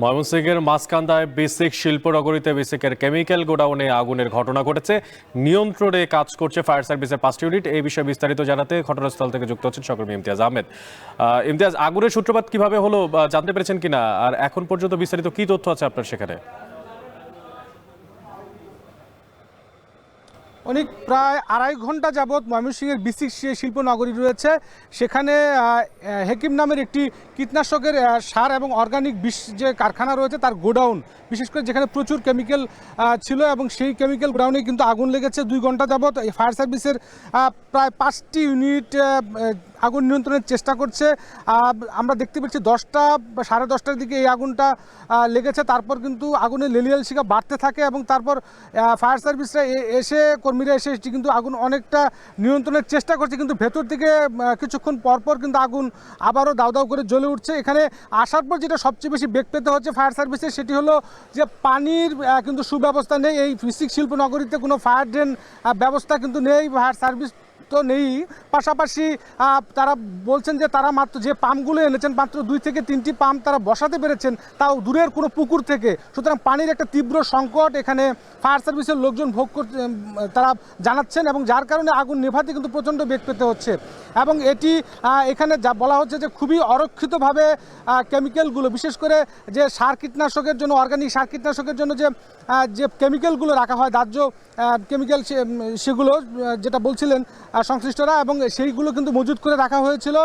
ময়মনসিংহের মাঝকান্দায় basic শিল্পনগরীতে বেসিকের chemical গোডাউনে আগুনের ঘটনা ঘটেছে। নিয়ন্ত্রণে কাজ করছে ফায়ার সার্ভিসের 5টি ইউনিট। এই বিষয়ে বিস্তারিত জানাতে ঘটনাস্থল থেকে যুক্ত হচ্ছেন সহকর্মী ইমতিয়াজ আহমেদ। ইমতিয়াজ, আগুনের সূত্রপাত কিভাবে হলো জানতে পেরেছেন কিনা, আর এখন পর্যন্ত বিস্তারিত কি তথ্য আছে আপনার সেখানে? অনেক প্রায় 2.5 ঘন্টা যাবৎ ময়মনসিংহের বেসিক শিল্পনগরী রয়েছে, সেখানে হেকিম নামের একটি কীটনাশকের সার এবং অর্গানিক বিষ যে কারখানা রয়েছে তার গোডাউন, বিশেষ করে যেখানে প্রচুর কেমিক্যাল ছিল, এবং সেই কেমিক্যাল গোডাউনে কিন্তু আগুন লেগেছে। 2 ঘন্টা যাবৎ ফায়ার সার্ভিসের প্রায় 5টি ইউনিট আগুন নিয়ন্ত্রণের চেষ্টা করছে। আমরা দেখতে পাচ্ছি 10টা বা 10:30টার দিকে এই আগুনটা লেগেছে। তারপর কিন্তু আগুনের লেলিয়াল শিখা বাড়তে থাকে এবং তারপর ফায়ার সার্ভিসরা এসে কর্মীরা এসে কিন্তু আগুন অনেকটা নিয়ন্ত্রণের চেষ্টা করছে, কিন্তু ভেতর থেকে কিছুক্ষণ পরপর কিন্তু আগুন আবারও দাউ দাউ করে জ্বলে উঠছে। এখানে আসার পর যেটা সবচেয়ে বেশি বেগ পেতে হচ্ছে ফায়ার সার্ভিসের, সেটি হলো যে পানির কিন্তু সুব্যবস্থা নেই। এই বেসিক শিল্পনগরীতে কোনো ফায়ার ড্রেন ব্যবস্থা কিন্তু নেই, ফায়ার সার্ভিস তো নেই। পাশাপাশি তারা বলছেন যে তারা মাত্র যে পাম্পগুলো এনেছেন মাত্র 2 থেকে 3টি পাম্প তারা বসাতে পেরেছেন, তাও দূরের কোনো পুকুর থেকে। সুতরাং পানির একটা তীব্র সংকট এখানে ফায়ার সার্ভিসের লোকজন ভোগ করতে তারা জানাচ্ছেন, এবং যার কারণে আগুন নেভাতে কিন্তু প্রচণ্ড বেগ পেতে হচ্ছে। এবং এটি এখানে যা বলা হচ্ছে যে খুবই অরক্ষিতভাবে কেমিক্যালগুলো, বিশেষ করে যে সার কীটনাশকের জন্য, অর্গানিক সার কীটনাশকের জন্য যে কেমিক্যালগুলো রাখা হয়, দাহ্য কেমিক্যাল, সেগুলো যেটা বলছিলেন সংশ্লিষ্টরা, এবং সেইগুলো কিন্তু মজুত করে রাখা হয়েছিল।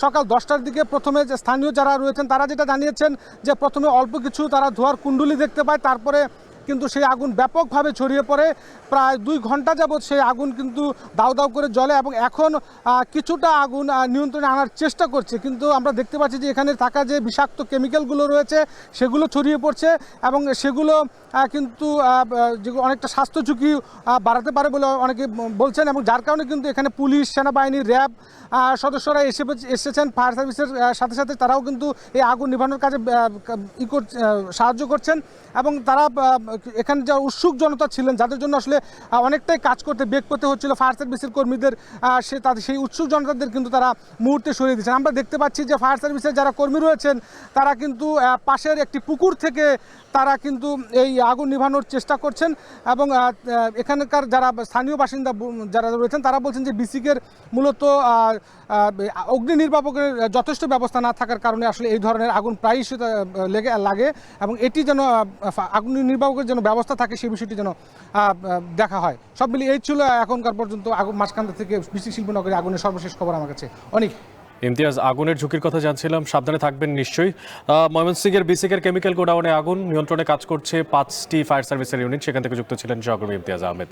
সকাল 10টার দিকে প্রথমে যে স্থানীয় যারা রয়েছেন তারা যেটা জানিয়েছেন যে প্রথমে অল্প কিছু তারা ধোঁয়ার কুণ্ডলি দেখতে পায়, তারপরে কিন্তু সেই আগুন ব্যাপকভাবে ছড়িয়ে পড়ে। প্রায় 2 ঘন্টা যাবৎ সেই আগুন কিন্তু দাউ দাউ করে জ্বলে, এবং এখন কিছুটা আগুন নিয়ন্ত্রণে আনার চেষ্টা করছে। কিন্তু আমরা দেখতে পাচ্ছি যে এখানে থাকা যে বিষাক্ত কেমিক্যালগুলো রয়েছে সেগুলো ছড়িয়ে পড়ছে, এবং সেগুলো কিন্তু অনেকটা স্বাস্থ্য ঝুঁকি বাড়াতে পারে বলে অনেকে বলছেন, এবং যার কারণে কিন্তু এখানে পুলিশ, সেনাবাহিনী, র্যাব সদস্যরা এসেছেন। ফায়ার সার্ভিসের সাথে সাথে তারাও কিন্তু এই আগুন নিভানোর কাজে সাহায্য করছেন, এবং তারা এখানে যা উৎসুক জনতা ছিলেন, যাদের জন্য আসলে অনেকটাই কাজ করতে বেগ পেতে হচ্ছিল ফায়ার সার্ভিসের কর্মীদের, তাদের সেই উৎসুক জনতাদের কিন্তু তারা মুহূর্তে সরিয়ে দিচ্ছেন। আমরা দেখতে পাচ্ছি যে ফায়ার সার্ভিসের যারা কর্মী রয়েছেন তারা কিন্তু পাশের একটি পুকুর থেকে তারা কিন্তু এই আগুন নিভানোর চেষ্টা করছেন, এবং এখানকার যারা স্থানীয় বাসিন্দা যারা রয়েছেন তারা বলছেন যে বেসিকের মূলত অগ্নি নির্বাপকের যথেষ্ট ব্যবস্থা না থাকার কারণে আসলে এই ধরনের আগুন প্রায়ই লাগে, এবং এটি যেন আগুন নির্বাপকের যেন ব্যবস্থা থাকে সেই বিষয়টি যেন দেখা হয়। সব মিলিয়ে এই ছিল এখনকার পর্যন্ত মাঝখান থেকে বেসিক শিল্পনগরী আগুনের সর্বশেষ খবর আমার কাছে। অনেক ইমতিয়াজ, আগুনের ঝুঁকির কথা জানছিলাম, সাবধানে থাকবেন নিশ্চয়ই। ময়মনসিংহের বেসিকের কেমিক্যাল গোডাউনে আগুন নিয়ন্ত্রণে কাজ করছে 5টি ফায়ার সার্ভিসের ইউনিট, সেখান থেকে যুক্ত ছিলেন সহকর্মী ইমতিয়াজ আহমেদ।